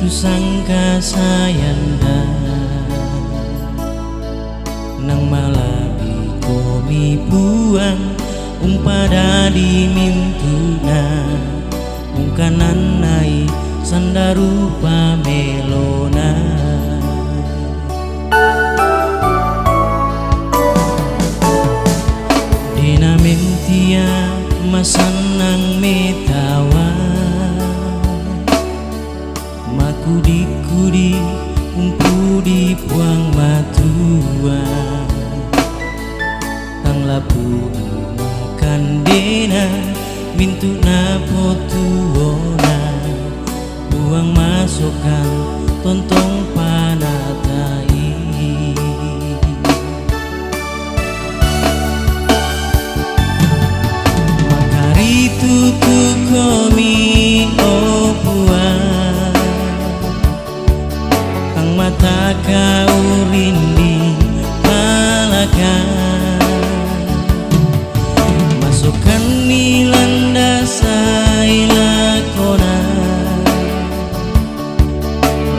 sangka sayanda nang malabi komi buang umpada di mintuna ungkanan nai sandarupa melona dina mentia masanang metawa makudi-kudi umpu di puang matua tang lapu makan dena mintu na potuona buang masukkan tontong panatai makari tutu komi oh buang ang mata kau rindi malakan masukkan nilanda sai lakona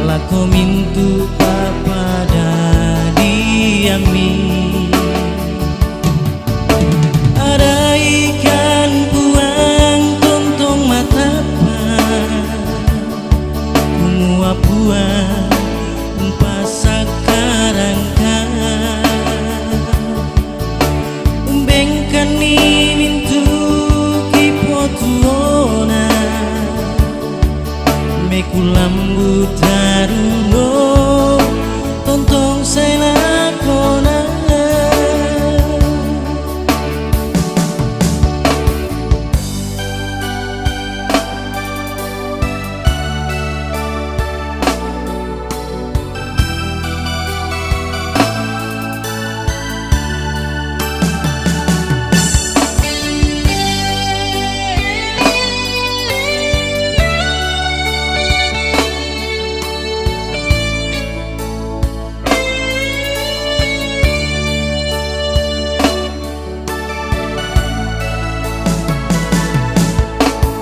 lako mintu papada diami ada ikan buang tontong mata kumua buang pasakarangkan umbengkan ni mintu kipotuona mekulambu taruno tontong selakona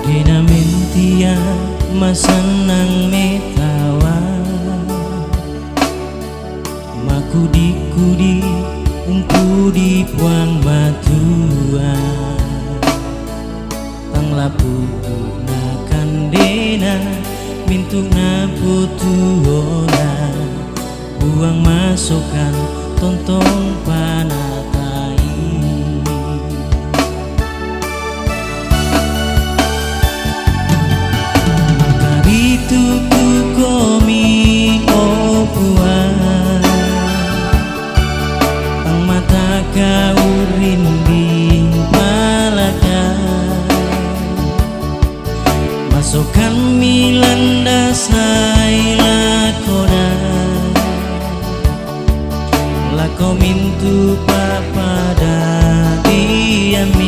dina mentia masanang metawa makudi-kudi umpu di puang matua tang lapu nakan dena mintu na putuona buang masukkan tontong panatai tuku komi oh buang ang mata kau rinding palakan masukkan milanda sai lakona lako mintu papada diami